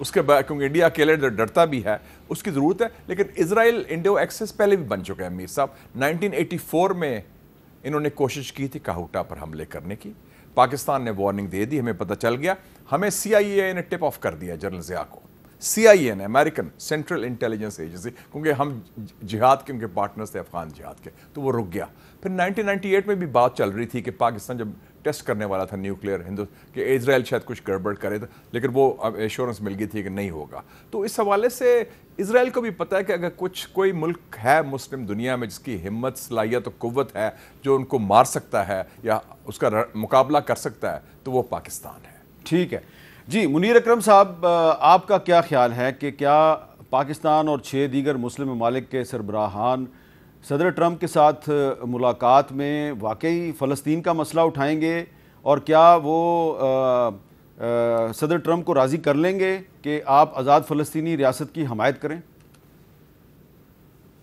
اس کے بعد کیونکہ انڈیا اکیلے ڈرتا بھی ہے، اس کی ضرورت ہے. لیکن اسرائیل انڈو ایکسس پہلے بھی بن چکا ہے میر صاحب. 1984 میں انہوں نے کوشش کی تھی کاہوٹا پر حملے کرنے کی. پاکستان نے وارننگ دے دی، ہمیں پتہ چل گیا. ہمیں CIA نے ٹپ آف کر دیا جنرل ضیاء کو. CIA نے، امریکن سینٹرل انٹیلیجنس ایجنسی، کیونکہ ہم جہاد کے ان کے پارٹنرز تھے افغان جہاد کے، تو وہ رک گیا. پھر 1998 میں بھی بات چل رہی تھی کہ پاکستان جب ٹیسٹ کرنے والا تھا نیوکلیئر کہ اسرائیل شاید کچھ گڑبڑ کرے، لیکن وہ ایشورنس مل گئی تھی کہ نہیں ہوگا. تو اس حوالے سے اسرائیل کو بھی پتہ ہے کہ اگر کوئی ملک ہے مسلم دنیا میں جس کی ہمت، صلاحیت و قوت ہے جو ان کو مار سکتا ہے یا اس کا مقابلہ کر سکتا ہے تو وہ پاکستان ہے. ٹھیک ہے جی. منیر اکرم صاحب، آپ کا کیا خیال ہے کہ کیا پاکستان اور 6 دیگر مسلم ممالک کے سربراہان صدر ٹرمپ کے ساتھ ملاقات میں واقعی فلسطین کا مسئلہ اٹھائیں گے، اور کیا وہ صدر ٹرمپ کو راضی کر لیں گے کہ آپ آزاد فلسطینی ریاست کی حمایت کریں؟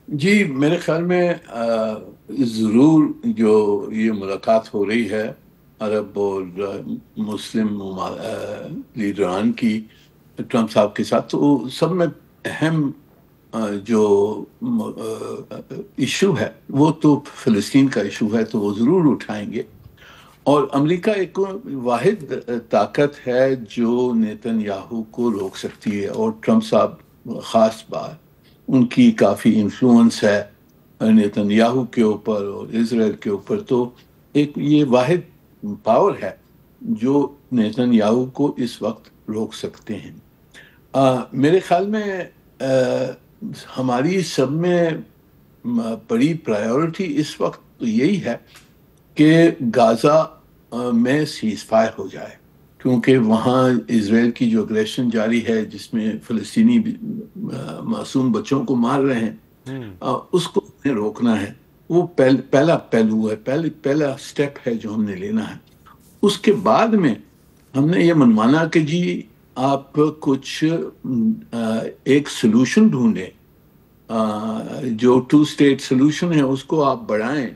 جی میرے خیال میں ضرور جو یہ ملاقات ہو رہی ہے عرب اور مسلم لیڈران کی ٹرمپ صاحب کے ساتھ، تو سب میں اہم جو ایشو ہے وہ تو فلسطین کا ایشو ہے، تو وہ ضرور اٹھائیں گے. اور امریکہ ایک واحد طاقت ہے جو نیتن یاہو کو روک سکتی ہے، اور ٹرمپ صاحب خاص بات، ان کی کافی انفلوئنس ہے نیتن یاہو کے اوپر اور اسرائیل کے اوپر. تو ایک یہ واحد پاور ہے جو نیتن یاہو کو اس وقت روک سکتے ہیں. میرے خیال میں ہماری سب میں بڑی پرائیورٹی اس وقت تو یہی ہے کہ غازہ میں سیز فائر ہو جائے، کیونکہ وہاں اسرائیل کی جو اگریشن جاری ہے جس میں فلسطینی معصوم بچوں کو مار رہے ہیں، اس کو ہمیں روکنا ہے. وہ پہلا پہلو ہے، پہلا سٹیپ ہے جو ہم نے لینا ہے. اس کے بعد میں ہم نے یہ منوانا کہ جی آپ کچھ ایک سلوشن ڈھونڈیں، جو 2 اسٹیٹ سلوشن ہے اس کو آپ بڑھائیں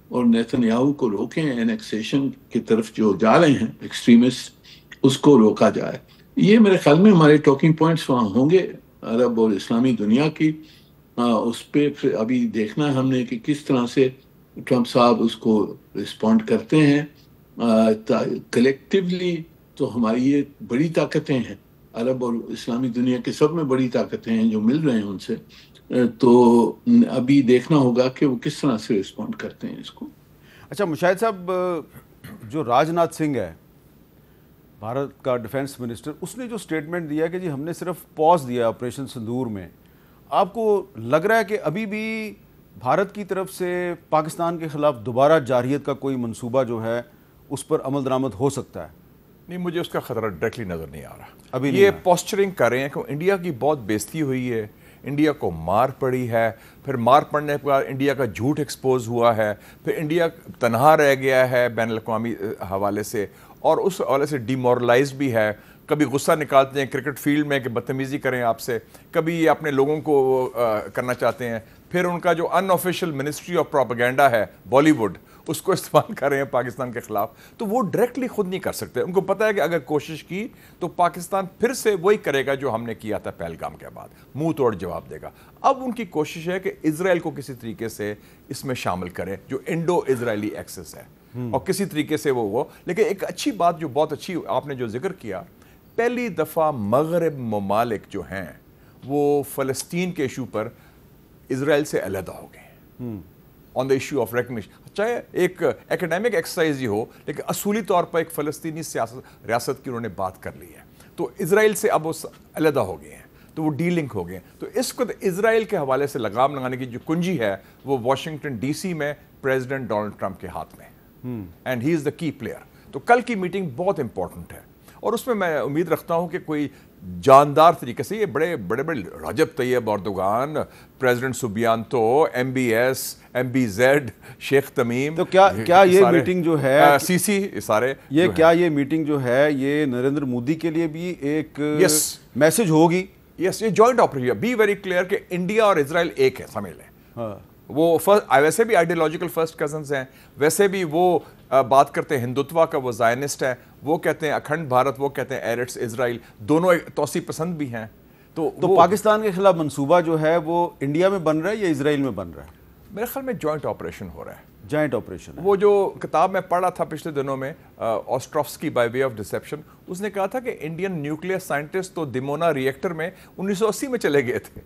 اور نیتن یاہو کو روکیں. اینیکسیشن کی طرف جو جا رہے ہیں ایکسٹریمسٹ، اس کو روکا جائے. یہ میرے خیال میں ہمارے ٹاکنگ پوائنٹس وہاں ہوں گے عرب اور اسلامی دنیا کی. اس پہ پھر ابھی دیکھنا ہے ہم نے کہ کس طرح سے ٹرمپ صاحب اس کو رسپونڈ کرتے ہیں. کلیکٹیولی تو ہماری یہ بڑی طاقتیں ہیں، عرب اور اسلامی دنیا کے سب میں بڑی طاقتیں ہیں جو مل رہے ہیں ان سے. تو ابھی دیکھنا ہوگا کہ وہ کس طرح سے رسپونڈ کرتے ہیں اس کو. اچھا مشاہد صاحب، جو راج ناتھ سنگھ ہے بھارت کا ڈیفنس منسٹر، اس نے جو سٹیٹمنٹ دیا کہ جی ہم نے صرف پاز دیا آپریشن سندور میں، آپ کو لگ رہا ہے کہ ابھی بھی بھارت کی طرف سے پاکستان کے خلاف دوبارہ جارحیت کا کوئی منصوبہ جو ہے اس پر عمل درآمد ہو سکتا ہے؟ نہیں، مجھے اس کا خطرہ ڈائریکٹلی نظر نہیں آ رہا. ابھی یہ پوسچرنگ کر رہے ہیں کہ انڈیا کی بہت بےزتی ہوئی ہے، انڈیا کو مار پڑی ہے، پھر مار پڑنے کے بعد انڈیا کا جھوٹ ایکسپوز ہوا ہے، پھر انڈیا تنہا رہ گیا ہے بین الاقوامی حوالے سے، اور اس حوالے سے ڈی مورلائز بھی ہے. کبھی غصہ نکالتے ہیں کرکٹ فیلڈ میں کہ بدتمیزی کریں آپ سے، کبھی یہ اپنے لوگوں کو کرنا چاہتے ہیں. پھر ان کا جو ان آفیشیل منسٹری آف پروپیگنڈا ہے بالی ووڈ، اس کو استعمال کر رہے ہیں پاکستان کے خلاف. تو وہ ڈائریکٹلی خود نہیں کر سکتے. ان کو پتہ ہے کہ اگر کوشش کی تو پاکستان پھر سے وہی کرے گا جو ہم نے کیا تھا پہلگام کے بعد، منہ توڑ جواب دے گا. اب ان کی کوشش ہے کہ اسرائیل کو کسی طریقے سے اس میں شامل کرے، جو انڈو اسرائیلی ایکسس ہے، اور کسی طریقے سے وہ لیکن ایک اچھی بات جو بہت اچھی آپ نے جو ذکر کیا، پہلی دفعہ مغرب ممالک جو ہیں وہ فلسطین کے ایشو پر اسرائیل سے علیحدہ ہو گئے آن دا ایشو آف ریکگنیشن. چاہے ایک ایکیڈیمک ایکسرسائز ہی ہو، لیکن اصولی طور پر ایک فلسطینی ریاست کی انہوں نے بات کر لی ہے. تو اسرائیل سے اب وہ علیحدہ ہو گئے ہیں، تو وہ ڈی لنک ہو گئے ہیں. تو اس کو اسرائیل کے حوالے سے لگام لگانے کی جو کنجی ہے وہ واشنگٹن ڈی سی میں پریزیڈنٹ ڈونلڈ ٹرمپ کے ہاتھ میں، اینڈ ہی از دا کی پلیئر. تو کل کی میٹنگ بہت امپورٹنٹ ہے، اور اس میں امید رکھتا ہوں کہ کوئی جاندار طریقے سے یہ بڑے رجب طیب اردوغان، پریزیڈنٹ سوبیانتو، MBZ، شیخ تمیم، تو کیا یہ میٹنگ جو ہے CC سارے یہ میٹنگ جو ہے یہ نریندر مودی کے لیے بھی ایک میسج ہوگی؟ یس، یہ joint operation. Be very clear کہ انڈیا اور اسرائیل ایک ہے، سمجھ لیں. وہ ویسے بھی آئیڈیالوجیکل فرسٹ کزنز ہیں، ویسے بھی وہ بات کرتے ہیں ہندوتوا کا، وہ زائنسٹ ہے، وہ کہتے ہیں اکھنڈ بھارت، وہ کہتے ہیں ایرٹس اسرائیل، دونوں توسیع پسند بھی ہیں. تو پاکستان کے خلاف منصوبہ جو ہے وہ انڈیا میں بن رہا ہے یا اسرائیل میں بن رہا ہے؟ میرے خیال میں جوائنٹ آپریشن ہو رہا ہے. Joint operation. وہ جو کتاب میں پڑھا تھا پچھلے دنوں میں آسٹروفسکی بائی وے آف ڈسیپشن، اس نے کہا تھا کہ انڈین نیوکلیئر سائنٹسٹ تو دیمونا ری ایکٹر میں 1980 میں چلے گئے تھے.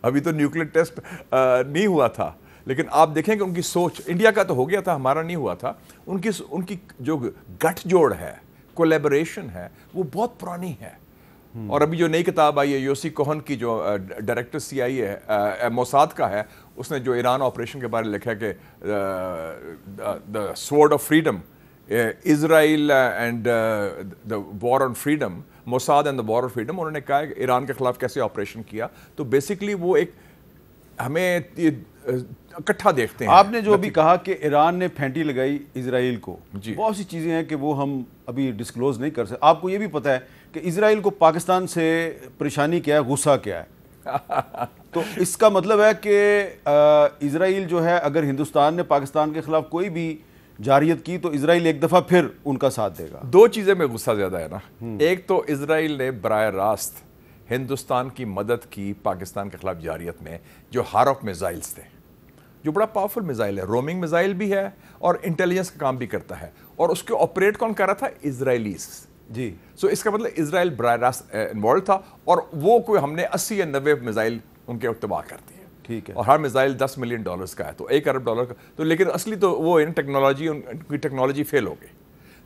ابھی تو نیوکلیئر ٹیسٹ نہیں ہوا تھا، لیکن آپ دیکھیں کہ ان کی سوچ، انڈیا کا تو ہو گیا تھا، ہمارا نہیں ہوا تھا. ان کی جو گٹھ جوڑ ہے، کولیبریشن ہے، وہ بہت پرانی ہے. اور ابھی جو نئی کتاب آئی ہے یوسی کوہن کی، جو ڈائریکٹر CIA موساد کا ہے، اس نے جو ایران آپریشن کے بارے میں لکھا ہے کہ the sword of freedom, Israel and the war on freedom, Mossad and the war on freedom. انہوں نے کہا ہے کہ ایران کے خلاف کیسے آپریشن کیا. تو بیسکلی وہ ایک ہمیں اکٹھا دیکھتے ہیں. آپ نے جو ابھی کہا کہ ایران نے پھینٹی لگائی اسرائیل کو، بہت سی چیزیں ہیں کہ وہ ہم ابھی ڈسکلوز نہیں کر سکتے. آپ کو یہ بھی پتہ ہے کہ اسرائیل کو پاکستان سے پریشانی کیا ہے، غصہ کیا ہے. تو اس کا مطلب ہے کہ اسرائیل جو ہے، اگر ہندوستان نے پاکستان کے خلاف کوئی بھی جارحیت کی تو اسرائیل ایک دفعہ پھر ان کا ساتھ دے گا. دو چیزیں میں غصہ زیادہ ہے نا. ایک تو اسرائیل نے براہ راست ہندوستان کی مدد کی پاکستان کے خلاف جارحیت میں، جو ہاروک میزائلز تھے، جو بڑا پاورفل میزائل ہے، رومنگ میزائل بھی ہے اور انٹیلیجنس کا کام بھی کرتا ہے، اور اس کو آپریٹ کون کر رہا تھا؟ اسرائیلیز. جی. سو اس کا مطلب اسرائیل براہ راست انوالو تھا، اور وہ کوئی ہم نے 80 یا 90 میزائل ان کے تباہ کر دیے. ٹھیک ہے. اور ہر میزائل $10 ملین کا ہے، تو $1 ارب کا. تو لیکن اصلی تو وہ ٹیکنالوجی، ان کی ٹیکنالوجی فیل ہو گئی.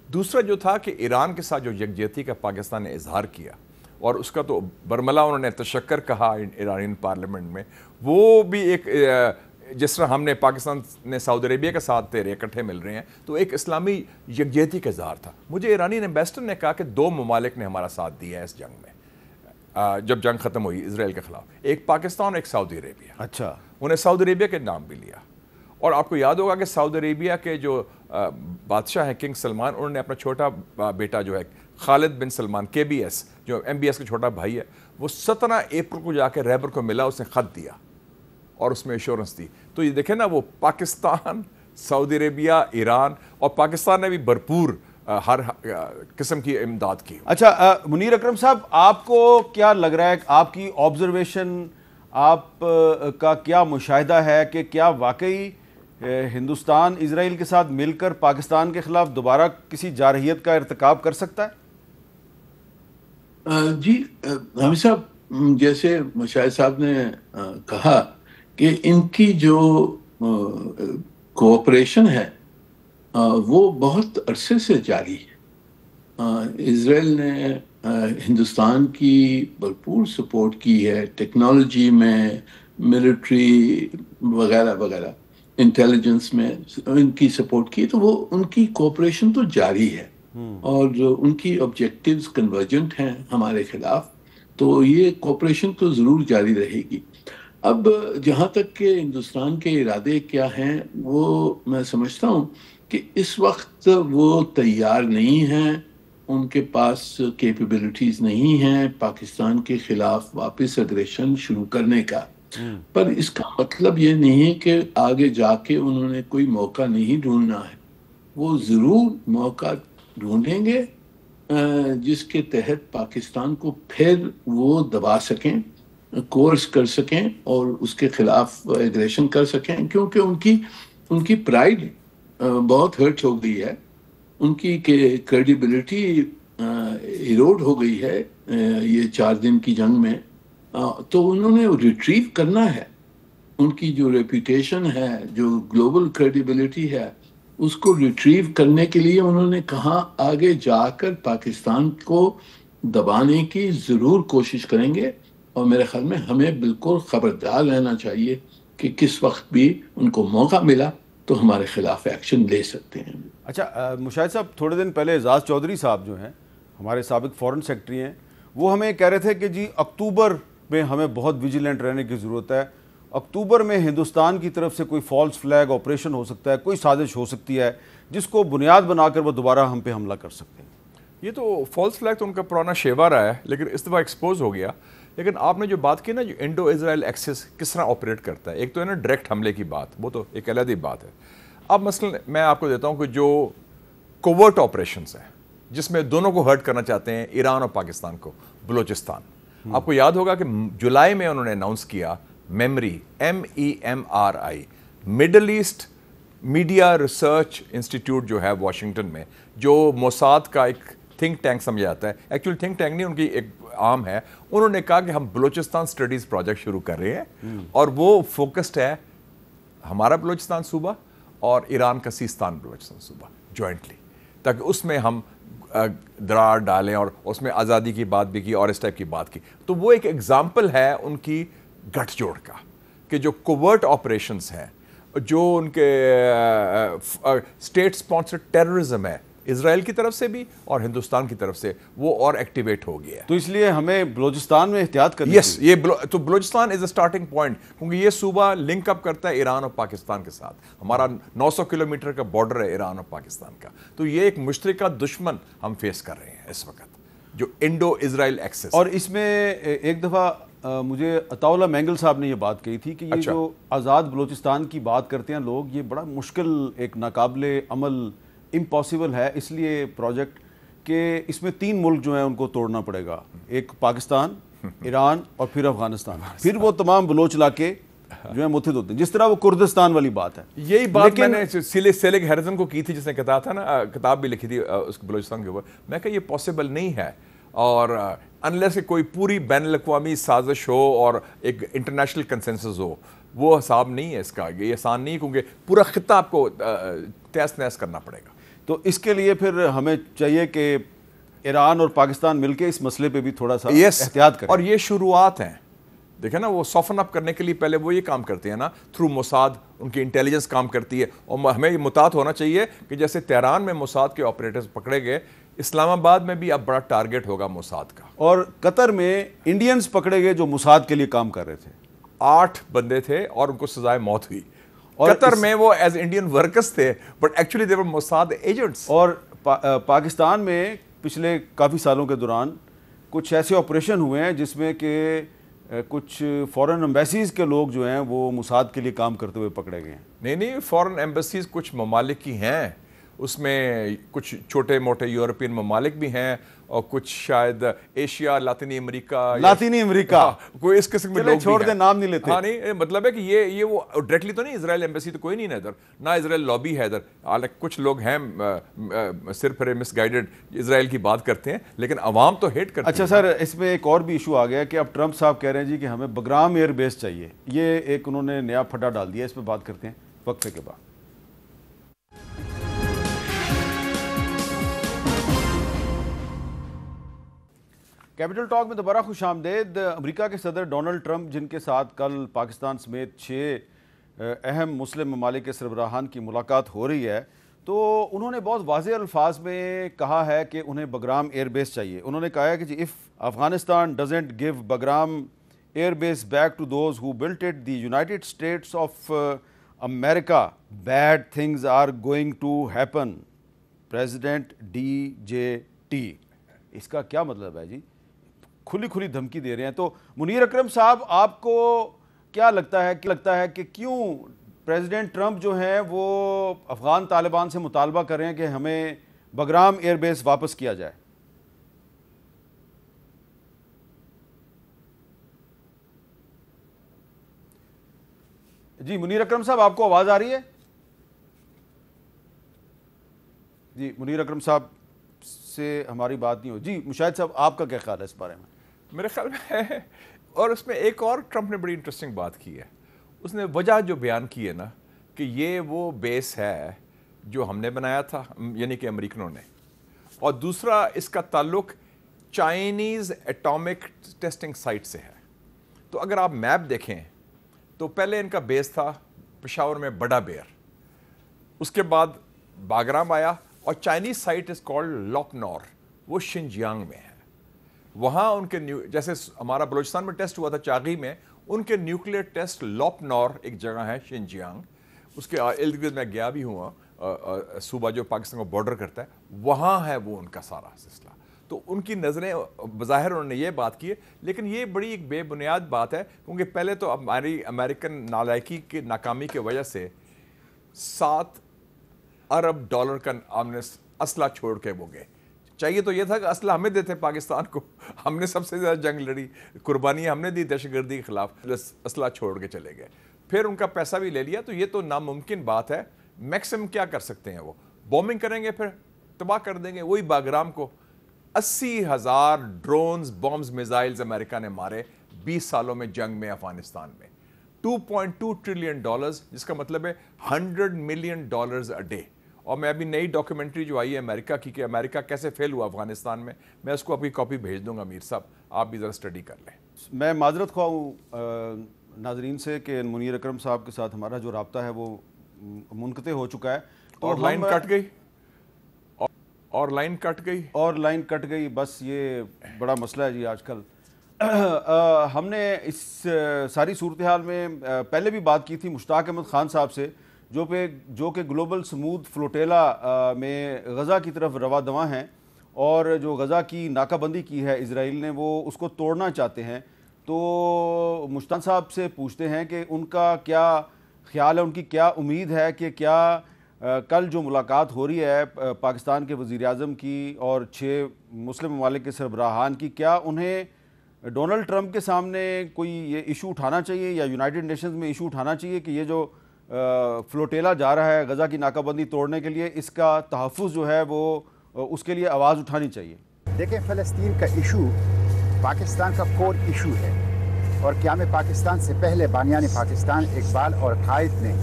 دوسرا جو تھا کہ ایران کے ساتھ جو یکجہتی کا پاکستان نے اظہار کیا، اور اس کا تو برملا انہوں نے تشکر کہا ایرانی پارلیمنٹ میں، وہ بھی ایک جس طرح ہم نے پاکستان نے سعودی عربیہ کے ساتھ تیرے اکٹھے مل رہے ہیں، تو ایک اسلامی یکجہتی کا اظہار تھا. مجھے ایرانی ایمبیسڈر نے کہا کہ 2 ممالک نے ہمارا ساتھ دیا ہے اس جنگ میں، جب جنگ ختم ہوئی اسرائیل کے خلاف، ایک پاکستان اور ایک سعودی عربیہ. اچھا. انہیں سعودی عربیہ کے نام بھی لیا. اور آپ کو یاد ہوگا کہ سعودی عربیہ کے جو بادشاہ ہیں کنگ سلمان، انہوں نے اپنا چھوٹا بیٹا جو ہے خالد بن سلمان KBS، جو MBS کا چھوٹا بھائی ہے، وہ 17 اپریل کو جا کے رہبر کو ملا، اس نے خط دیا اور اس میں ایشورنس دی. تو یہ دیکھیں نا، وہ پاکستان، سعودی عربیہ، ایران، اور پاکستان نے بھی بھرپور ہر قسم کی امداد کی. اچھا منیر اکرم صاحب، آپ کو کیا لگ رہا ہے، آپ کی آبزرویشن، آپ کا کیا مشاہدہ ہے کہ کیا واقعی ہندوستان اسرائیل کے ساتھ مل کر پاکستان کے خلاف دوبارہ کسی جارحیت کا ارتکاب کر سکتا ہے؟ جی حامد صاحب، جیسے مشاہد صاحب نے کہا کہ ان کی جو کوآپریشن ہے وہ بہت عرصے سے جاری ہے. اسرائیل نے ہندوستان کی بھرپور سپورٹ کی ہے، ٹیکنالوجی میں، ملٹری وغیرہ وغیرہ، انٹیلیجنس میں ان کی سپورٹ کی. تو وہ ان کی کوآپریشن تو جاری ہے، اور ان کی آبجیکٹیوز کنورجنٹ ہیں ہمارے خلاف. تو یہ کوآپریشن تو ضرور جاری رہے گی. اب جہاں تک کہ ہندوستان کے ارادے کیا ہیں، وہ میں سمجھتا ہوں کہ اس وقت وہ تیار نہیں ہیں، ان کے پاس کیپیبلٹیز نہیں ہیں پاکستان کے خلاف واپس اگریشن شروع کرنے کا. پر اس کا مطلب یہ نہیں کہ آگے جا کے انہوں نے کوئی موقع نہیں ڈھونڈنا ہے. وہ ضرور موقع ڈھونڈیں گے جس کے تحت پاکستان کو پھر وہ دبا سکیں، کورس کر سکیں اور اس کے خلاف ایگریشن کر سکیں. کیونکہ ان کی پرائیڈ بہت ہرٹ ہو گئی ہے، ان کی کریڈیبلٹی ایروڈ ہو گئی ہے یہ 4 دن کی جنگ میں. تو انہوں نے ریٹریو کرنا ہے. ان کی جو ریپوٹیشن ہے، جو گلوبل کریڈیبلٹی ہے، اس کو ریٹریو کرنے کے لیے انہوں نے کہا آگے جا کر پاکستان کو دبانے کی ضرور کوشش کریں گے. اور میرے خیال میں ہمیں بالکل خبردار رہنا چاہیے کہ کس وقت بھی ان کو موقع ملا تو ہمارے خلاف ایکشن لے سکتے ہیں. اچھا مشاہد صاحب، تھوڑے دن پہلے اعزاز چودھری صاحب جو ہیں، ہمارے سابق فورن سیکرٹری ہیں، وہ ہمیں کہہ رہے تھے کہ جی اکتوبر میں ہمیں بہت ویجیلنٹ رہنے کی ضرورت ہے. اکتوبر میں ہندوستان کی طرف سے کوئی فالس فلیگ آپریشن ہو سکتا ہے، کوئی سازش ہو سکتی ہے جس کو بنیاد بنا کر وہ دوبارہ ہم پہ حملہ کر سکتے ہیں. یہ تو فالس فلیگ تو ان کا پرانا شیوا رہا ہے، لیکن اس دفعہ ایکسپوز ہو گیا. لیکن آپ نے جو بات کی نا، جو انڈو اسرائیل ایکسس کس طرح آپریٹ کرتا ہے، ایک تو ہے نا ڈائریکٹ حملے کی بات، وہ تو ایک علیحدہ بات ہے. اب مثلا میں آپ کو دیتا ہوں کہ جو کوورٹ آپریشنز ہیں، جس میں دونوں کو ہرٹ کرنا چاہتے ہیں، ایران اور پاکستان کو، بلوچستان۔ آپ کو یاد ہوگا کہ جولائی میں انہوں نے اناؤنس کیا MEMRI، MEMRI، middle east media research institute جو ہے واشنگٹن میں، جو موساد کا ایک تھنک ٹینک سمجھا جاتا ہے، ایکچولی تھنک ٹینک نہیں، ان کی ایک عام ہے۔ انہوں نے کہا کہ ہم بلوچستان اسٹڈیز پروجیکٹ شروع کر رہے ہیں، اور وہ فوکسڈ ہے ہمارا بلوچستان صوبہ اور ایران کا سیستان بلوچستان صوبہ جوائنٹلی، تاکہ اس میں ہم درار ڈالیں، اور اس میں آزادی کی بات بھی کی اور اس ٹائپ کی بات کی۔ تو وہ ایک ایگزامپل ہے ان کی گٹھ جوڑ کا، کہ جو کوورٹ آپریشنز ہیں، جو ان کے اسٹیٹ اسپانسرڈ ٹیررزم ہے اسرائیل کی طرف سے بھی اور ہندوستان کی طرف سے، وہ اور ایکٹیویٹ ہو گیا ہے۔ تو اس لیے ہمیں بلوچستان میں احتیاط کرنی یس، یہ تو بلوچستان از اے اسٹارٹنگ پوائنٹ، کیونکہ یہ صوبہ لنک اپ کرتا ہے ایران اور پاکستان کے ساتھ۔ ہمارا 900 کلومیٹر کا بارڈر ہے ایران اور پاکستان کا، تو یہ ایک مشترکہ دشمن ہم فیس کر رہے ہیں اس وقت، جو انڈو اسرائیل ایکسس۔ اور اس میں ایک دفعہ مجھے عطا اللہ مینگل صاحب نے یہ بات کہی تھی کہ یہ جو آزاد بلوچستان کی بات کرتے ہیں لوگ، یہ بڑا مشکل، ایک ناقابل عمل، امپاسبل ہے اس لیے پروجیکٹ کہ اس میں 3 ملک جو ہیں ان کو توڑنا پڑے گا، ایک پاکستان، ایران اور پھر افغانستان، پھر وہ تمام بلوچ علاقے جو ہیں متحد ہوتے ہیں، جس طرح وہ کردستان والی بات ہے۔ یہی بات میں نے سیلگ ہیرزن کو کی تھی، جس نے کہا تھا نا، کتاب بھی لکھی تھی اس بلوچستان کے اوپر، میں کہ یہ پاسبل نہیں ہے، اور انلیس کہ کوئی پوری بین الاقوامی سازش ہو اور ایک انٹرنیشنل کنسنسس ہو، وہ حساب نہیں ہے اس کا، یہ آسان نہیں، کیونکہ پورا خطہ آپ کو تہس نہس کرنا پڑے گا۔ تو اس کے لیے پھر ہمیں چاہیے کہ ایران اور پاکستان مل کے اس مسئلے پہ بھی تھوڑا سا احتیاط کریں۔ اور یہ شروعات ہیں، دیکھیں نا، وہ سافن اپ کرنے کے لیے پہلے وہ یہ کام کرتے ہیں نا، تھرو موساد، ان کی انٹیلیجنس کام کرتی ہے، اور ہمیں یہ متعارف ہونا چاہیے کہ جیسے تہران میں موساد کے آپریٹرز پکڑے گئے، اسلام آباد میں بھی اب بڑا ٹارگٹ ہوگا موساد کا۔ اور قطر میں انڈینز پکڑے گئے جو موساد کے لیے کام کر رہے تھے، 8 بندے تھے اور ان کو سزائے موت ہوئی۔ قطر میں وہ ایز انڈین ورکرز تھے، but actually they were Mossad agents. اور پاکستان میں پچھلے کافی سالوں کے دوران کچھ ایسے آپریشن ہوئے ہیں جس میں کہ کچھ فورن ایمبیسیز کے لوگ جو ہیں وہ موساد کے لیے کام کرتے ہوئے پکڑے گئے ہیں۔ نہیں، فورن ایمبیسیز کچھ ممالک کی ہیں، اس میں کچھ چھوٹے موٹے یورپین ممالک بھی ہیں، اور کچھ شاید ایشیا، لاطینی امریکہ، کوئی اس قسم میں لوگ چھوڑ دیں، نام نہیں لیتے۔ ہاں، نہیں، مطلب ہے کہ یہ وہ ڈائریکٹلی تو نہیں، اسرائیل ایمبیسی تو کوئی نہیں ہے ادھر، نہ اسرائیل لابی ہے ادھر، حالانکہ کچھ لوگ ہیں صرف پھر مس گائیڈڈ اسرائیل کی بات کرتے ہیں، لیکن عوام تو ہیٹ کرتے ہیں۔ اچھا سر، اس میں ایک اور بھی ایشو آ گیا کہ اب ٹرمپ صاحب کہہ رہے ہیں جی کہ ہمیں بگرام ایئر بیس چاہیے، یہ ایک انہوں نے نیا پھٹا ڈال دیا، اس پہ بات کرتے ہیں وقفے کے بعد۔ کیپٹل ٹاک میں دوبارہ خوش آمدید۔ امریکہ کے صدر ڈونلڈ ٹرمپ، جن کے ساتھ کل پاکستان سمیت 6 اہم مسلم ممالک کے سربراہان کی ملاقات ہو رہی ہے، تو انہوں نے بہت واضح الفاظ میں کہا ہے کہ انہیں بگرام ایئر بیس چاہیے۔ انہوں نے کہا ہے کہ جی if Afghanistan doesn't give Bagram air base back to those who built it, the United States of America, bad things are going to happen, president DJT۔ اس کا کیا مطلب ہے جی؟ کھلی دھمکی دے رہے ہیں۔ تو منیر اکرم صاحب، آپ کو کیا لگتا ہے کہ کیوں پریزیڈنٹ ٹرمپ جو ہیں وہ افغان طالبان سے مطالبہ کر رہے ہیں کہ ہمیں بگرام ایئر بیس واپس کیا جائے؟ جی منیر اکرم صاحب، آپ کو آواز آ رہی ہے؟ جی منیر اکرم صاحب سے ہماری بات نہیں ہو۔ جی مشاہد صاحب، آپ کا کیا خیال ہے اس بارے میں؟ میرے خیال میں ہے، اور اس میں ایک اور ٹرمپ نے بڑی انٹرسٹنگ بات کی ہے، اس نے وجہ جو بیان کی ہے نا، کہ یہ وہ بیس ہے جو ہم نے بنایا تھا، یعنی کہ امریکنوں نے، اور دوسرا اس کا تعلق چائنیز ایٹامک ٹیسٹنگ سائٹ سے ہے۔ تو اگر آپ میپ دیکھیں تو پہلے ان کا بیس تھا پشاور میں بڑا بیر، اس کے بعد باگرام آیا، اور چائنیز سائٹ از کالڈ لوپنور، وہ شنجیانگ میں ہے۔ وہاں ان کے جیسے ہمارا بلوچستان میں ٹیسٹ ہوا تھا چاغی میں، ان کے نیوکلیئر ٹیسٹ لوپنور ایک جگہ ہے شنجیانگ، اس کے ارد گرد میں گیا بھی ہوا، صوبہ جو پاکستان کو بارڈر کرتا ہے، وہاں ہے وہ ان کا سارا سلسلہ۔ تو ان کی نظریں بظاہر انہوں نے یہ بات کی ہے، لیکن یہ بڑی ایک بے بنیاد بات ہے، کیونکہ پہلے تو ہماری امریکن نالائکی کی ناکامی کی وجہ سے 7 ارب ڈالر کا اسلحہ چھوڑ کے وہ گئے، چاہیے تو یہ تھا کہ اسلحہ ہمیں دیتے پاکستان کو، ہم نے سب سے زیادہ جنگ لڑی، قربانیاں ہم نے دی دہشت گردی کے خلاف، اسلحہ چھوڑ کے چلے گئے، پھر ان کا پیسہ بھی لے لیا. تو یہ تو ناممکن بات ہے. میکسم کیا کر سکتے ہیں؟ وہ بومنگ کریں گے، پھر تباہ کر دیں گے. وہی باگرام کو 80,000 ڈرونز، بومز، میزائلز امریکہ نے مارے 20 سالوں میں جنگ میں افغانستان میں. $2.2 ٹریلین، جس کا مطلب ہے $100 ملین اے ڈے. اور میں ابھی نئی ڈاکیومنٹری جو آئی ہے امریکہ کی کہ امریکہ کیسے فیل ہوا افغانستان میں اس کو اپنی کاپی بھیج دوں گا امیر صاحب، آپ بھی ذرا اسٹڈی کر لیں. میں معذرت خواہ ہوں ناظرین سے کہ منیر اکرم صاحب کے ساتھ ہمارا جو رابطہ ہے وہ منقطع ہو چکا ہے. اور لائن کٹ گئی اور لائن کٹ گئی بس یہ بڑا مسئلہ ہے جی آج کل. ہم نے اس ساری صورتحال میں پہلے بھی بات کی تھی مشتاق احمد خان صاحب سے، جو کہ گلوبل سمودھ فلوٹیلا میں غزہ کی طرف رواں دواں ہیں، اور جو غزہ کی ناکہ بندی کی ہے اسرائیل نے وہ اس کو توڑنا چاہتے ہیں. تو مشتاق صاحب سے پوچھتے ہیں کہ ان کا کیا خیال ہے، ان کی کیا امید ہے کہ کیا کل جو ملاقات ہو رہی ہے پاکستان کے وزیر اعظم کی اور 6 مسلم ممالک کے سربراہان کی، کیا انہیں ڈونلڈ ٹرمپ کے سامنے کوئی یہ ایشو اٹھانا چاہیے یا یونائٹڈ نیشنز میں ایشو اٹھانا چاہیے کہ یہ جو فلوٹیلا جا رہا ہے غزہ کی ناکہ بندی توڑنے کے لیے، اس کا تحفظ جو ہے وہ اس کے لیے آواز اٹھانی چاہیے؟ دیکھیں، فلسطین کا ایشو پاکستان کا کور ایشو ہے، اور قیام پاکستان سے پہلے بانیان پاکستان اقبال اور قائد نے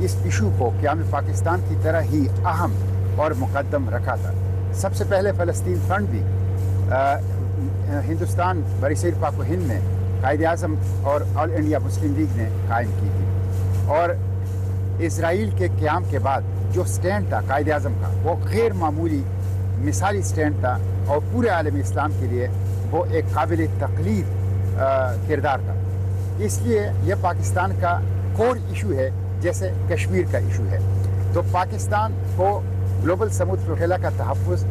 اس ایشو کو قیام پاکستان کی طرح ہی اہم اور مقدم رکھا تھا. سب سے پہلے فلسطین فرنٹ بھی ہندوستان برصغیر پاک و ہند میں قائد اعظم اور آل انڈیا مسلم لیگ نے قائم کی تھی، اور اسرائیل کے قیام کے بعد جو سٹینڈ تھا قائد اعظم کا وہ غیر معمولی مثالی سٹینڈ تھا، اور پورے عالم اسلام کے لیے وہ ایک قابل تقلید کردار تھا. اس لیے یہ پاکستان کا کور ایشو ہے جیسے کشمیر کا ایشو ہے. تو پاکستان کو گلوبل سمودھ فلوٹیلا کا تحفظ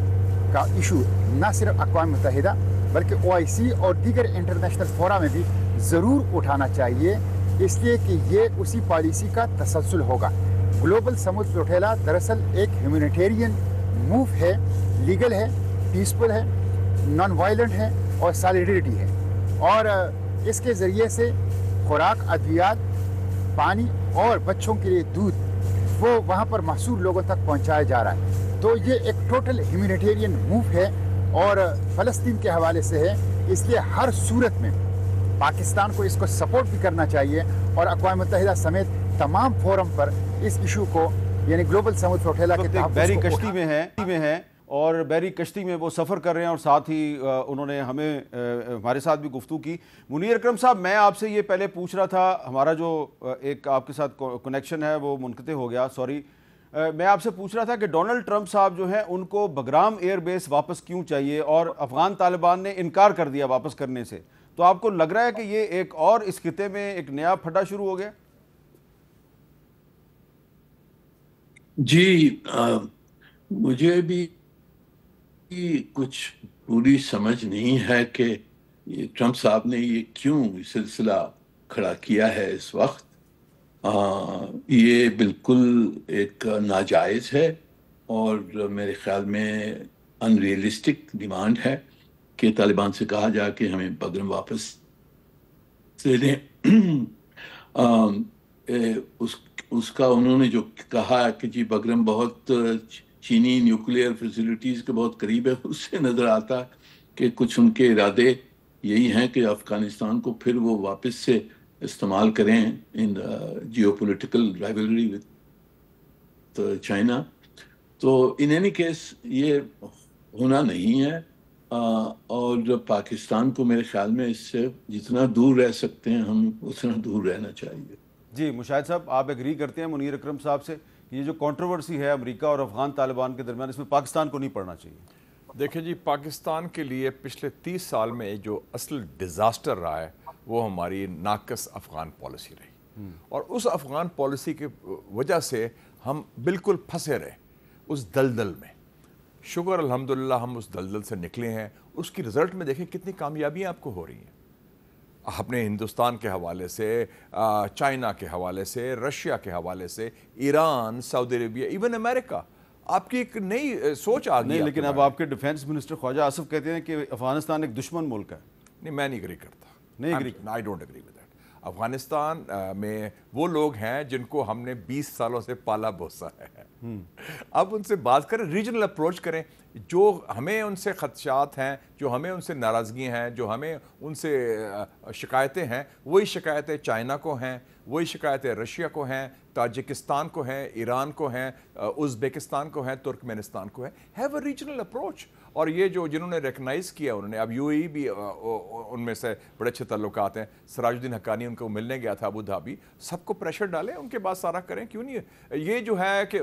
کا ایشو نہ صرف اقوام متحدہ بلکہ OIC اور دیگر انٹرنیشنل فورا میں بھی ضرور اٹھانا چاہیے، اس لیے کہ یہ اسی پالیسی کا تسلسل ہوگا. گلوبل سمودھ فلوٹیلا دراصل ایک ہیومینیٹیرین موو ہے، لیگل ہے، پیسفل ہے، نان وائلنٹ ہے اور سالیڈیٹی ہے، اور اس کے ذریعے سے خوراک، ادویات، پانی اور بچوں کے لیے دودھ وہ وہاں پر محصول لوگوں تک پہنچایا جا رہا ہے. تو یہ ایک ٹوٹل ہیومینیٹیرین موو ہے اور فلسطین کے حوالے سے ہے. اس لیے ہر صورت میں پاکستان کو اس کو سپورٹ بھی کرنا چاہیے، اور اقوام متحدہ سمیت تمام فورم پر اس ایشو کو یعنی گلوبل سمودھ فلوٹیلا کے تحفظ بحری کو کشتی میں ہیں اور بحری کشتی میں وہ سفر کر رہے ہیں، اور ساتھ ہی انہوں نے ہمارے ساتھ بھی گفتگو کی. منیر اکرم صاحب، میں آپ سے یہ پہلے پوچھ رہا تھا، ہمارا جو ایک آپ کے ساتھ کنیکشن ہے وہ منقطع ہو گیا، سوری. میں آپ سے پوچھ رہا تھا کہ ڈونلڈ ٹرمپ صاحب جو ہیں ان کو بگرام ایئر بیس واپس کیوں چاہیے، اور افغان طالبان نے انکار کر دیا واپس کرنے سے. تو آپ کو لگ رہا ہے کہ یہ ایک اور اس خطے میں ایک نیا پھڈا شروع ہو گیا؟ جی، مجھے بھی کچھ پوری سمجھ نہیں ہے کہ ٹرمپ صاحب نے یہ کیوں سلسلہ کھڑا کیا ہے اس وقت. یہ بالکل ایک ناجائز ہے اور میرے خیال میں ان ریئلسٹک ڈیمانڈ ہے کہ طالبان سے کہا جائے کہ ہمیں بگرم واپس دے دیں. اس کا انہوں نے جو کہا کہ جی بگرم بہت چینی نیوکلیئر فیسلٹیز کے بہت قریب ہے، اس سے نظر آتا کہ کچھ ان کے ارادے یہی ہیں کہ افغانستان کو پھر وہ واپس سے استعمال کریں in geopolitical rivalry with China. تو ان اینی کیس یہ ہونا نہیں ہے، اور پاکستان کو میرے خیال میں اس سے جتنا دور رہ سکتے ہیں ہم اتنا دور رہنا چاہیے. جی مشاہد صاحب، آپ ایگری کرتے ہیں منیر اکرم صاحب سے یہ جو کنٹروورسی ہے امریکہ اور افغان طالبان کے درمیان، اس میں پاکستان کو نہیں پڑنا چاہیے؟ دیکھیں جی، پاکستان کے لیے پچھلے 30 سال میں جو اصل ڈیزاسٹر رہا ہے وہ ہماری ناقص افغان پالیسی رہی، اور اس افغان پالیسی کی وجہ سے ہم بالکل پھنسے رہے اس دلدل میں. شکر الحمدللہ ہم اس دلدل سے نکلے ہیں. اس کی رزلٹ میں دیکھیں کتنی کامیابیاں آپ کو ہو رہی ہیں، اپنے ہندوستان کے حوالے سے، چائنا کے حوالے سے، رشیا کے حوالے سے، ایران، سعودی عربیہ، ایون امریکہ. آپ کی ایک نئی سوچ آ گئی. نہیں لیکن اب آپ کے ڈیفینس منسٹر خواجہ آصف کہتے ہیں کہ افغانستان ایک دشمن ملک ہے. نہیں میں نہیں اگری کرتا. نہیں agree. I don't agree with that. Afghanistan میں وہ لوگ ہیں جن کو ہم نے 20 سالوں سے پالا بوسا ہے. اب ان سے بات کریں, ریجنل اپروچ کریں. جو ہمیں ان سے خدشات ہیں, جو ہمیں ان سے ناراضگی ہیں, جو ہمیں ان سے شکایتیں ہیں, وہی شکایتیں چائنا کو ہیں, وہی شکایتیں رشیا کو ہیں, تاجکستان کو ہیں, ایران کو ہیں, ازبیکستان کو ہیں, ترکمنستان کو ہیں. Have a regional approach. اور یہ جو جنہوں نے ریکگنائز کیا انہوں نے, اب یو اے بھی ان میں سے بڑے اچھے تعلقات ہیں. سراج الدین حقانی ان کو ملنے گیا تھا ابو دھابی. سب کو پریشر ڈالیں, ان کے بعد سارا کریں. کیوں نہیں یہ جو ہے کہ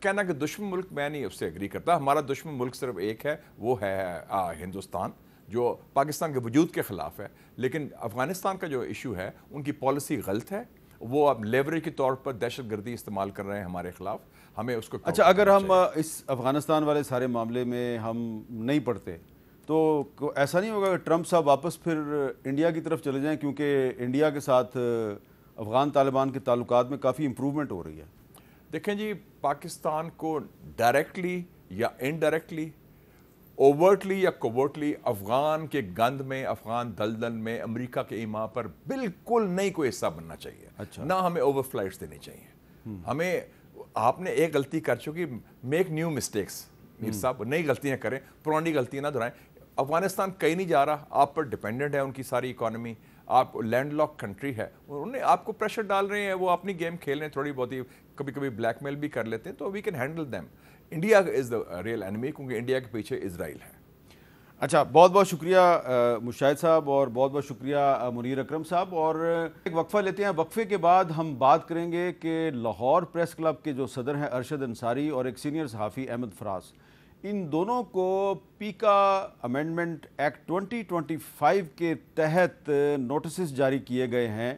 کہنا کہ دشمن ملک, میں نہیں اس سے اگری کرتا. ہمارا دشمن ملک صرف ایک ہے, وہ ہے ہندوستان, جو پاکستان کے وجود کے خلاف ہے. لیکن افغانستان کا جو ایشو ہے, ان کی پالیسی غلط ہے. وہ اب لیوریج کے طور پر دہشت گردی استعمال کر رہے ہیں ہمارے خلاف. ہمیں اس کو اچھا, اگر ہم اس افغانستان والے سارے معاملے میں ہم نہیں پڑھتے تو ایسا نہیں ہوگا کہ ٹرمپ صاحب واپس پھر انڈیا کی طرف چلے جائیں, کیونکہ انڈیا کے ساتھ افغان طالبان کے تعلقات میں کافی امپروومنٹ ہو رہی ہے. دیکھیں جی, پاکستان کو ڈائریکٹلی یا انڈائریکٹلی, اوورٹلی یا کوورٹلی افغان کے گند میں, افغان دلدل میں امریکہ کے ایما پر بالکل نہیں کوئی حصہ بننا چاہیے. اچھا. نہ ہمیں اوور فلائٹس دینی چاہیے. ہمیں, آپ نے ایک غلطی کر چکی, میک نیو مسٹیکس. میر صاحب نئی غلطیاں کریں, پرانی غلطیاں نہ دہرائیں. افغانستان کہیں نہیں جا رہا, آپ پر ڈیپینڈنٹ ہے ان کی ساری اکانومی. آپ لینڈ لاک کنٹری ہے, انہوں نے آپ کو پریشر ڈال رہے ہیں, وہ اپنی گیم کھیل رہے ہیں, تھوڑی بہت ہی کبھی کبھی بلیک میل بھی کر لیتے ہیں, تو we can handle them. India is the real enemy, کیونکہ انڈیا کے پیچھے اسرائیل ہے. اچھا, بہت بہت شکریہ مشاہد صاحب, اور بہت بہت شکریہ منیر اکرم صاحب. اور ایک وقفہ لیتے ہیں, وقفے کے بعد ہم بات کریں گے کہ لاہور پریس کلب کے جو صدر ہیں ارشد انصاری اور ایک سینئر صحافی احمد فراز, ان دونوں کو پیکا امینڈمنٹ ایکٹ 2025 کے تحت نوٹسز جاری کیے گئے ہیں.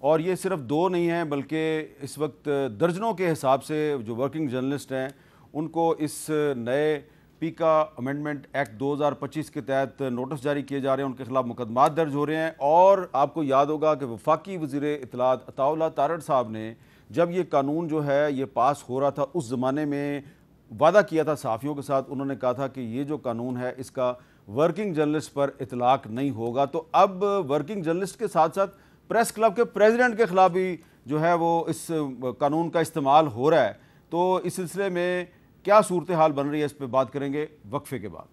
اور یہ صرف 2 نہیں ہیں, بلکہ اس وقت درجنوں کے حساب سے جو ورکنگ جرنلسٹ ہیں ان کو اس نئے پیکا امینڈمنٹ ایکٹ 2025 کے تحت نوٹس جاری کیے جا رہے ہیں, ان کے خلاف مقدمات درج ہو رہے ہیں. اور آپ کو یاد ہوگا کہ وفاقی وزیر اطلاعات عطاء اللہ تارڑ صاحب نے جب یہ قانون جو ہے یہ پاس ہو رہا تھا, اس زمانے میں وعدہ کیا تھا صحافیوں کے ساتھ. انہوں نے کہا تھا کہ یہ جو قانون ہے اس کا ورکنگ جرنلسٹ پر اطلاق نہیں ہوگا. تو اب ورکنگ جرنلسٹ کے ساتھ ساتھ پریس کلب کے پریزیڈنٹ کے خلاف بھی جو ہے وہ اس قانون کا استعمال ہو رہا ہے. تو اس سلسلے میں کیا صورتحال بن رہی ہے, اس پہ بات کریں گے وقفے کے بعد.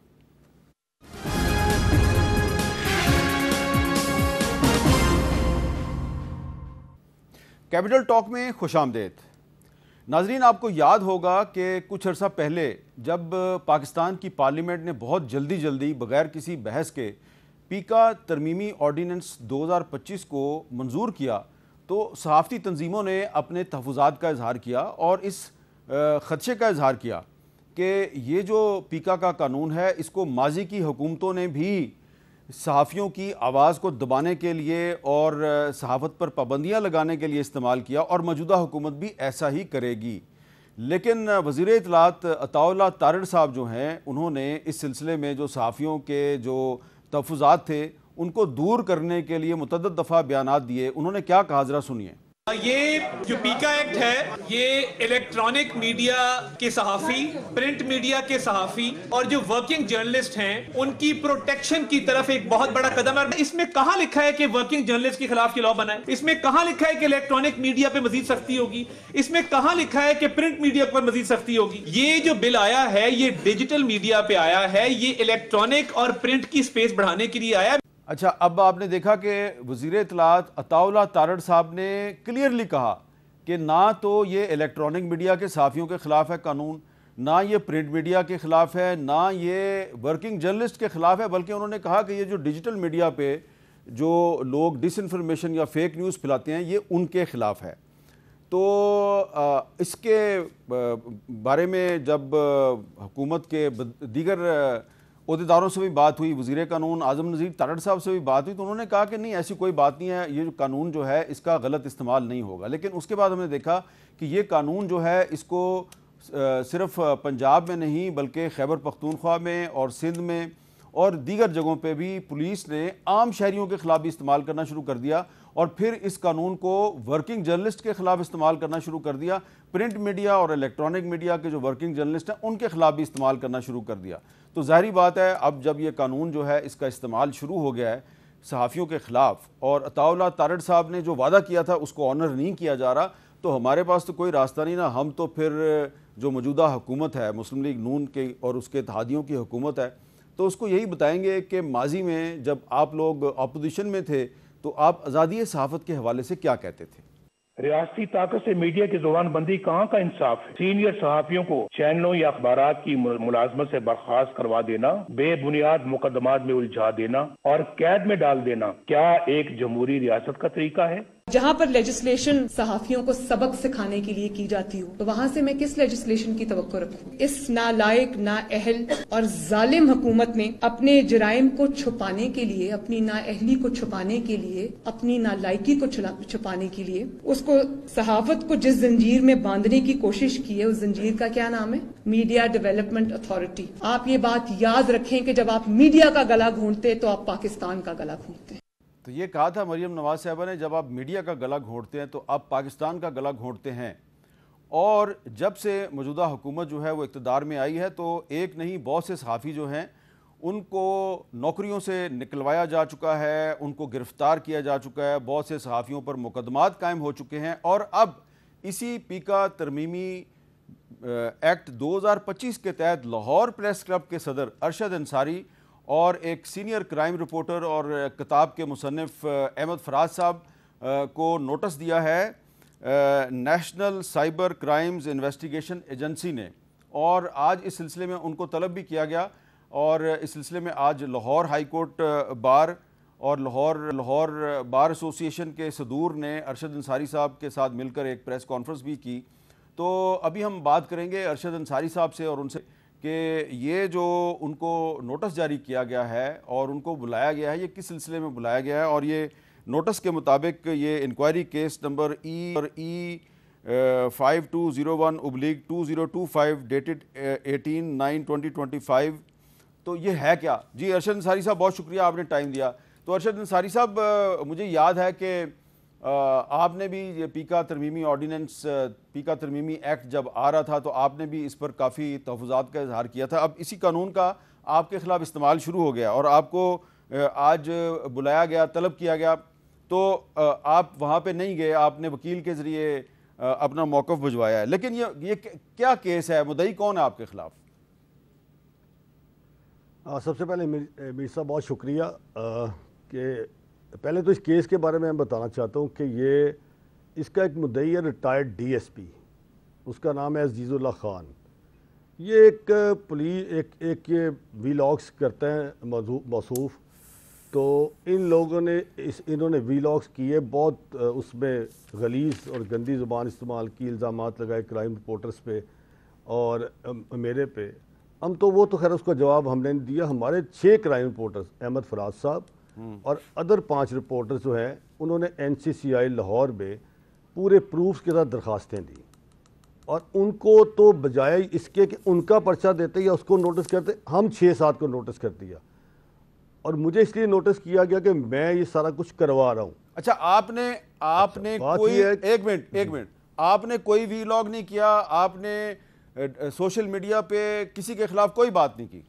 کیپٹل ٹاک میں خوش آمدید. ناظرین, آپ کو یاد ہوگا کہ کچھ عرصہ پہلے جب پاکستان کی پارلیمنٹ نے بہت جلدی بغیر کسی بحث کے پیکا ترمیمی آرڈیننس 2025 کو منظور کیا, تو صحافتی تنظیموں نے اپنے تحفظات کا اظہار کیا اور اس خدشے کا اظہار کیا کہ یہ جو پیکا کا قانون ہے اس کو ماضی کی حکومتوں نے بھی صحافیوں کی آواز کو دبانے کے لیے اور صحافت پر پابندیاں لگانے کے لیے استعمال کیا, اور موجودہ حکومت بھی ایسا ہی کرے گی. لیکن وزیر اطلاعات عطاء اللہ تارڑ صاحب جو ہیں, انہوں نے اس سلسلے میں جو صحافیوں کے جو تحفظات تھے ان کو دور کرنے کے لیے متعدد دفعہ بیانات دیے. انہوں نے کیا کہا, ذرا سنیے. یہ جو پیکا ایکٹ ہے یہ الیکٹرانک میڈیا کے صحافی, پرنٹ میڈیا کے صحافی اور جو ورکنگ جرنلسٹ ہیں ان کی پروٹیکشن کی طرف ایک بہت بڑا قدم ہے. اس میں کہاں لکھا ہے کہ ورکنگ جرنلسٹ کے خلاف یہ لاء بنا ہے؟ اس میں کہاں لکھا ہے کہ الیکٹرانک میڈیا پہ مزید سختی ہوگی؟ اس میں کہاں لکھا ہے کہ پرنٹ میڈیا پر مزید سختی ہوگی؟ یہ جو بل آیا ہے یہ ڈیجیٹل میڈیا پہ آیا ہے, یہ الیکٹرانک اور پرنٹ کی سپیس بڑھانے کے لیے آیا ہے. اچھا, اب آپ نے دیکھا کہ وزیر اطلاعات عطاء اللہ تارڑ صاحب نے کلیئرلی کہا کہ نہ تو یہ الیکٹرانک میڈیا کے صحافیوں کے خلاف ہے قانون, نہ یہ پرنٹ میڈیا کے خلاف ہے, نہ یہ ورکنگ جرنلسٹ کے خلاف ہے, بلکہ انہوں نے کہا کہ یہ جو ڈیجیٹل میڈیا پہ جو لوگ ڈس انفارمیشن یا فیک نیوز پھیلاتے ہیں یہ ان کے خلاف ہے. تو اس کے بارے میں جب حکومت کے دیگر عہدیداروں سے بھی بات ہوئی, وزیر قانون اعظم نذیر تارڑ صاحب سے بھی بات ہوئی, تو انہوں نے کہا کہ نہیں ایسی کوئی بات نہیں ہے, یہ جو قانون جو ہے اس کا غلط استعمال نہیں ہوگا. لیکن اس کے بعد ہم نے دیکھا کہ یہ قانون جو ہے اس کو صرف پنجاب میں نہیں بلکہ خیبر پختونخوا میں اور سندھ میں اور دیگر جگہوں پہ بھی پولیس نے عام شہریوں کے خلاف بھی استعمال کرنا شروع کر دیا، اور پھر اس قانون کو ورکنگ جرنلسٹ کے خلاف استعمال کرنا شروع کر دیا، پرنٹ میڈیا اور الیکٹرانک میڈیا کے جو ورکنگ جرنلسٹ ہیں ان کے خلاف بھی استعمال کرنا شروع کر دیا۔ تو ظاہری بات ہے اب جب یہ قانون جو ہے اس کا استعمال شروع ہو گیا ہے صحافیوں کے خلاف، اور عطاء اللہ تارڑ صاحب نے جو وعدہ کیا تھا اس کو آنر نہیں کیا جا رہا، تو ہمارے پاس تو کوئی راستہ نہیں نا، ہم تو پھر جو موجودہ حکومت ہے مسلم لیگ نون کی اور اس کے اتحادیوں کی حکومت ہے، تو اس کو یہی بتائیں گے کہ ماضی میں جب آپ لوگ اپوزیشن میں تھے تو آپ آزادی صحافت کے حوالے سے کیا کہتے تھے؟ ریاستی طاقت سے میڈیا کی زبان بندی کہاں کا انصاف ہے؟ سینئر صحافیوں کو چینلوں یا اخبارات کی ملازمت سے برخاست کروا دینا، بے بنیاد مقدمات میں الجھا دینا اور قید میں ڈال دینا کیا ایک جمہوری ریاست کا طریقہ ہے؟ جہاں پر لیجسلیشن صحافیوں کو سبق سکھانے کے لیے کی جاتی ہو تو وہاں سے میں کس لیجسلیشن کی توقع رکھوں؟ اس نالائق، نااہل اور ظالم حکومت نے اپنے جرائم کو چھپانے کے لیے، اپنی نااہلی کو چھپانے کے لیے، اپنی نالائقی کو چھپانے کے لیے اس کو صحافت کو جس زنجیر میں باندھنے کی کوشش کی ہے، اس زنجیر کا کیا نام ہے؟ Media development authority. آپ یہ بات یاد رکھیں کہ جب آپ میڈیا کا گلا گھونٹتے تو آپ پاکستان کا گلا گھونٹتے ہیں۔ تو یہ کہا تھا مریم نواز صاحبہ نے، جب آپ میڈیا کا گلا گھونٹتے ہیں تو آپ پاکستان کا گلا گھونٹتے ہیں۔ اور جب سے موجودہ حکومت جو ہے وہ اقتدار میں آئی ہے تو ایک نہیں بہت سے صحافی جو ہیں ان کو نوکریوں سے نکلوایا جا چکا ہے، ان کو گرفتار کیا جا چکا ہے، بہت سے صحافیوں پر مقدمات قائم ہو چکے ہیں، اور اب اسی پیکا ترمیمی ایکٹ 2025 کے تحت لاہور پریس کلب کے صدر ارشد انصاری اور ایک سینئر کرائم رپورٹر اور کتاب کے مصنف احمد فراز صاحب کو نوٹس دیا ہے national cyber crimes investigation agency نے، اور آج اس سلسلے میں ان کو طلب بھی کیا گیا، اور اس سلسلے میں آج لاہور ہائی کورٹ بار اور لاہور بار ایسوسی ایشن کے صدور نے ارشد انصاری صاحب کے ساتھ مل کر ایک پریس کانفرنس بھی کی۔ تو ابھی ہم بات کریں گے ارشد انصاری صاحب سے اور ان سے کہ یہ جو ان کو نوٹس جاری کیا گیا ہے اور ان کو بلایا گیا ہے یہ کس سلسلے میں بلایا گیا ہے، اور یہ نوٹس کے مطابق یہ انکوائری کیس نمبر ای 5201/2025 ڈیٹڈ 18/9/2025، تو یہ ہے کیا؟ جی ارشد انصاری صاحب بہت شکریہ آپ نے ٹائم دیا۔ تو ارشد انصاری صاحب مجھے یاد ہے کہ آپ نے بھی یہ پیکا ترمیمی آرڈیننس، پیکا ترمیمی ایکٹ جب آ رہا تھا تو آپ نے بھی اس پر کافی تحفظات کا اظہار کیا تھا۔ اب اسی قانون کا آپ کے خلاف استعمال شروع ہو گیا اور آپ کو آج بلایا گیا، طلب کیا گیا، تو آپ وہاں پہ نہیں گئے، آپ نے وکیل کے ذریعے اپنا موقف بھجوایا ہے، لیکن یہ کیا کیس ہے؟ مدعی کون ہے آپ کے خلاف؟ سب سے پہلے میر صاحب بہت شکریہ کہ پہلے تو اس کیس کے بارے میں بتانا چاہتا ہوں کہ یہ اس کا ایک مدعی ہے ریٹائرڈ ڈی ایس پی، اس کا نام ہے عزیز اللہ خان۔ یہ ایک ایک یہ ویلاگس کرتے ہیں موصوف، تو ان لوگوں نے انہوں نے ویلاگس کیے، بہت اس میں غلیظ اور گندی زبان استعمال کی، الزامات لگائے کرائم رپورٹرز پہ اور میرے پہ۔ ہم تو وہ تو خیر اس کا جواب ہم نے دیا، ہمارے 6 کرائم رپورٹرز احمد فراز صاحب اور ادر 5 رپورٹرز جو ہیں انہوں نے NCCI لاہور میں پورے پروفز کے ساتھ درخواستیں دی، اور ان کو تو بجائے اس کے کہ ان کا پرچہ دیتے یا اس کو نوٹس کرتے، ہم 6-7 کو نوٹس کر دیا، اور مجھے اس لیے نوٹس کیا گیا کہ میں یہ سارا کچھ کروا رہا ہوں۔ اچھا آپ نے کوئی ایک منٹ آپ نے کوئی ویلاگ نہیں کیا، آپ نے سوشل میڈیا پہ کسی کے خلاف کوئی بات نہیں کی؟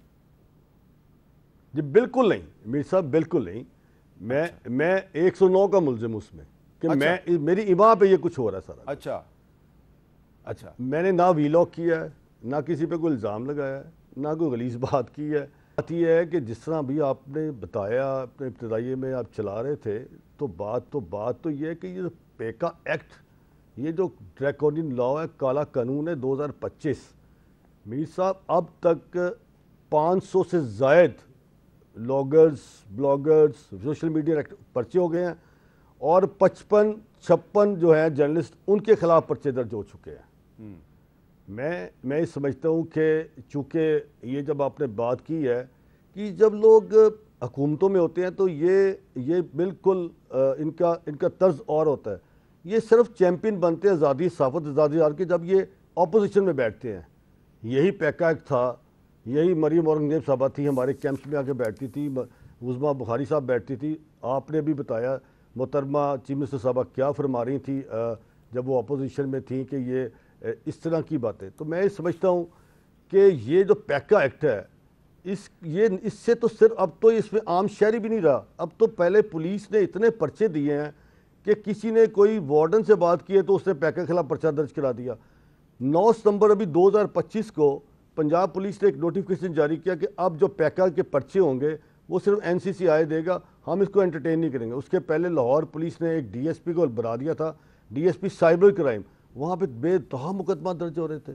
جی بالکل نہیں میر صاحب، بالکل نہیں۔ میں 109 کا ملزم اس میں کہ میری ایما پہ یہ کچھ ہو رہا ہے سارا۔ اچھا میں نے نہ ویلاگ کیا ہے، نہ کسی پہ کوئی الزام لگایا ہے، نہ کوئی غلیظ بات کی ہے۔ بات یہ ہے کہ جس طرح بھی آپ نے بتایا اپنے ابتدائیے میں آپ چلا رہے تھے، تو بات تو یہ ہے کہ یہ پیکا ایکٹ، یہ جو ڈریکونین لا ہے، کالا قانون ہے 2025، میر صاحب اب تک 500 سے زائد لاگرز، بلاگرز، سوشل میڈیا پرچے ہو گئے ہیں، اور 55-56 جو ہیں جرنلسٹ ان کے خلاف پرچے درج ہو چکے ہیں۔ میں سمجھتا ہوں کہ چونکہ یہ جب آپ نے بات کی ہے کہ جب لوگ حکومتوں میں ہوتے ہیں تو یہ بالکل ان کا طرز اور ہوتا ہے، یہ صرف چیمپئن بنتے ہیں آزادی صحافت، آزادی کے جب یہ اپوزیشن میں بیٹھتے ہیں۔ یہی پیکا ایکٹ تھا، یہی مریم اورنگزیب صاحبہ تھی، ہمارے کیمپس میں آ کے بیٹھتی تھی، عظمیٰ بخاری صاحب بیٹھتی تھی. آپ نے بھی بتایا محترمہ چیف منسٹر صاحبہ کیا فرما رہی تھی جب وہ اپوزیشن میں تھیں کہ یہ اس طرح کی باتیں. تو میں سمجھتا ہوں کہ یہ جو پیکا ایکٹ ہے اس سے تو صرف اب تو اس میں عام شہری بھی نہیں رہا. اب تو پہلے پولیس نے اتنے پرچے دیے ہیں کہ کسی نے کوئی وارڈن سے بات کی ہے تو اس نے پیکا کے خلاف پرچہ درج کرا دیا. 9 ستمبر ابھی 2025 کو پنجاب پولیس نے ایک نوٹیفیکیشن جاری کیا کہ اب جو پیکا کے پرچے ہوں گے وہ صرف NCCI دے گا، ہم اس کو انٹرٹین نہیں کریں گے. اس کے پہلے لاہور پولیس نے ایک DSP کو بنا دیا تھا، DSP سائبر کرائم، وہاں پہ بے انتہا مقدمہ درج ہو رہے تھے.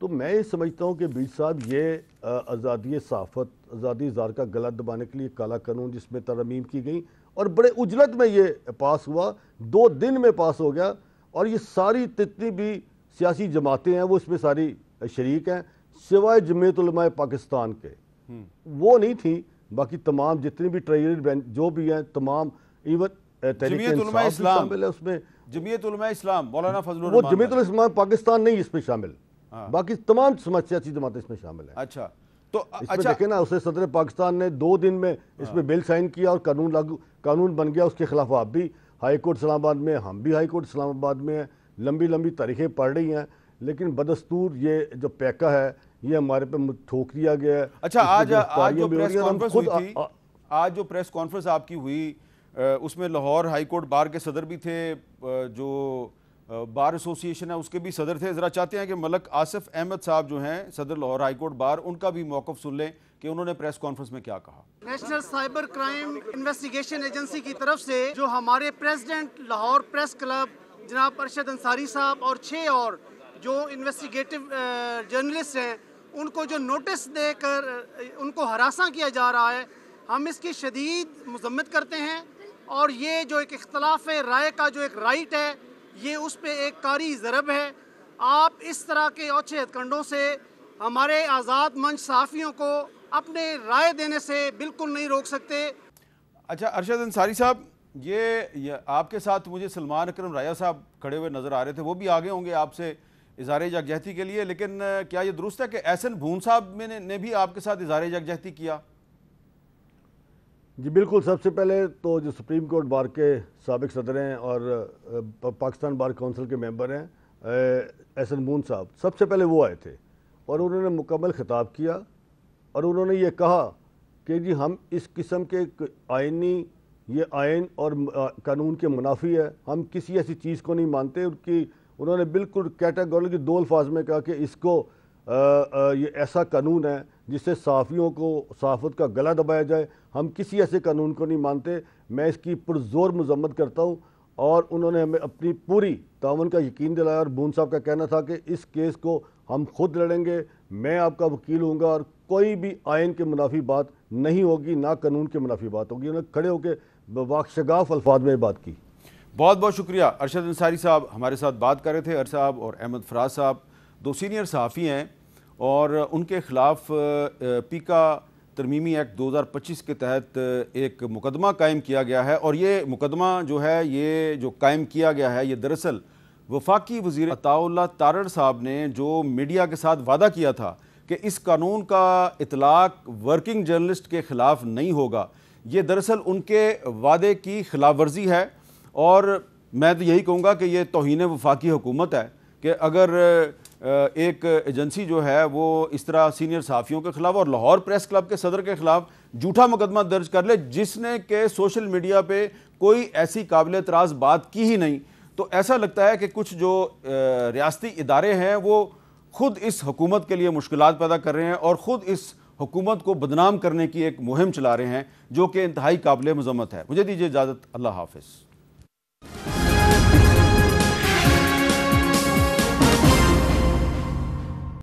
تو میں یہ سمجھتا ہوں کہ بیچ صاحب یہ آزادی صحافت، آزادی اظہار کا گلا دبانے کے لیے کالا قانون جس میں ترمیم کی گئی اور بڑے اجلت میں یہ پاس ہوا، 2 دن میں پاس ہو گیا، اور یہ ساری جتنی بھی سیاسی جماعتیں ہیں وہ اس میں ساری شریک ہیں سوائے جمعیت علماء پاکستان کے. وہ نہیں تھیں، باقی تمام جتنی بھی ٹریجری جو بھی ہیں تمام، ایون جمعیت علماء اسلام شامل ہے اس میں. جمعیت علماء اسلام مولانا فضل الرحمان، وہ جمعیت علماء پاکستان نہیں اس میں شامل، باقی تمام سیاسی جماعتیں اس میں شامل ہیں. اچھا تو اس میں دیکھیں نا، اسے صدر پاکستان نے 2 دن میں اس میں بل سائن کیا اور قانون بن گیا. اس کے خلاف آپ بھی ہائی کورٹ اسلام آباد میں، ہم بھی ہائی کورٹ اسلام آباد میں ہیں، لمبی تاریخیں پڑھ رہی ہیں. لیکن بدستور یہ جو پیکا ہے یہ ہمارے پہ ٹھوک دیا گیا ہے. اچھا آج جو پریس کانفرنس ہوئی تھی، آج جو پریس کانفرنس آپ کی ہوئی اس میں لاہور ہائی کورٹ بار کے صدر بھی تھے، جو بار ایسوسی ایشن ہے اس کے بھی صدر تھے. ذرا چاہتے ہیں کہ ملک آصف احمد صاحب جو ہیں صدر لاہور ہائی کورٹ بار، ان کا بھی موقف سن لیں کہ انہوں نے پریس کانفرنس میں کیا کہا. National cyber crime investigation agency کی طرف سے جو ہمارے پریزیڈنٹ لاہور پریس کلب جناب ارشد انصاری صاحب اور 6 اور جو انویسٹیگیٹو جرنلسٹ ہیں ان کو جو نوٹس دے کر ان کو ہراساں کیا جا رہا ہے، ہم اس کی شدید مذمت کرتے ہیں. اور یہ جو ایک اختلاف رائے کا جو ایک رائٹ ہے یہ اس پہ ایک کاری ضرب ہے. آپ اس طرح کے اوچھے ہتھکنڈوں سے ہمارے آزاد منچ صحافیوں کو اپنے رائے دینے سے بالکل نہیں روک سکتے. اچھا ارشد انصاری صاحب، یہ آپ کے ساتھ مجھے سلمان اکرم رایا صاحب کھڑے ہوئے نظر آ رہے تھے، وہ بھی آگے ہوں گے آپ سے اظہار یکجہتی کے لیے، لیکن کیا یہ درست ہے کہ احسن بھون صاحب نے بھی آپ کے ساتھ اظہار یکجہتی کیا؟ جی بالکل. سب سے پہلے تو جو سپریم کورٹ بار کے سابق صدر ہیں اور پاکستان بار کونسل کے ممبر ہیں احسن بھون صاحب، سب سے پہلے وہ آئے تھے اور انہوں نے مکمل خطاب کیا اور انہوں نے یہ کہا کہ جی ہم اس قسم کے آئینی، یہ آئین اور قانون کے منافی ہے، ہم کسی ایسی چیز کو نہیں مانتے. انہوں نے بالکل کیٹاگورلی 2 الفاظ میں کہا کہ اس کو یہ ایسا قانون ہے جس سے صحافیوں کو صحافت کا گلا دبایا جائے، ہم کسی ایسے قانون کو نہیں مانتے. میں اس کی پرزور مذمت کرتا ہوں اور انہوں نے ہمیں اپنی پوری تعاون کا یقین دلایا. اور بھون صاحب کا کہنا تھا کہ اس کیس کو ہم خود لڑیں گے، میں آپ کا وکیل ہوں گا اور کوئی بھی آئین کے منافی بات نہیں ہوگی، نہ قانون کے منافی بات ہوگی. انہوں نے کھڑے ہو کے واقشگاف الفاظ میں بات کی. بہت بہت شکریہ. ارشد انصاری صاحب ہمارے ساتھ بات کر رہے تھے. ارشد صاحب اور احمد فراز صاحب 2 سینئر صحافی ہیں اور ان کے خلاف پیکا ترمیمی ایکٹ 2025 کے تحت ایک مقدمہ قائم کیا گیا ہے. اور یہ مقدمہ جو ہے، یہ جو قائم کیا گیا ہے، یہ دراصل وفاقی وزیر عطاء اللہ تارڑ صاحب نے جو میڈیا کے ساتھ وعدہ کیا تھا کہ اس قانون کا اطلاق ورکنگ جرنلسٹ کے خلاف نہیں ہوگا، یہ دراصل ان کے وعدے کی خلاف ورزی ہے. اور میں تو یہی کہوں گا کہ یہ توہین وفاقی حکومت ہے کہ اگر ایک ایجنسی جو ہے وہ اس طرح سینئر صحافیوں کے خلاف اور لاہور پریس کلب کے صدر کے خلاف جھوٹا مقدمہ درج کر لے جس نے کہ سوشل میڈیا پہ کوئی ایسی قابل اعتراض بات کی ہی نہیں، تو ایسا لگتا ہے کہ کچھ جو ریاستی ادارے ہیں وہ خود اس حکومت کے لیے مشکلات پیدا کر رہے ہیں اور خود اس حکومت کو بدنام کرنے کی ایک مہم چلا رہے ہیں جو کہ انتہائی قابل مذمت ہے. مجھے دیجیے اجازت. اللہ حافظ.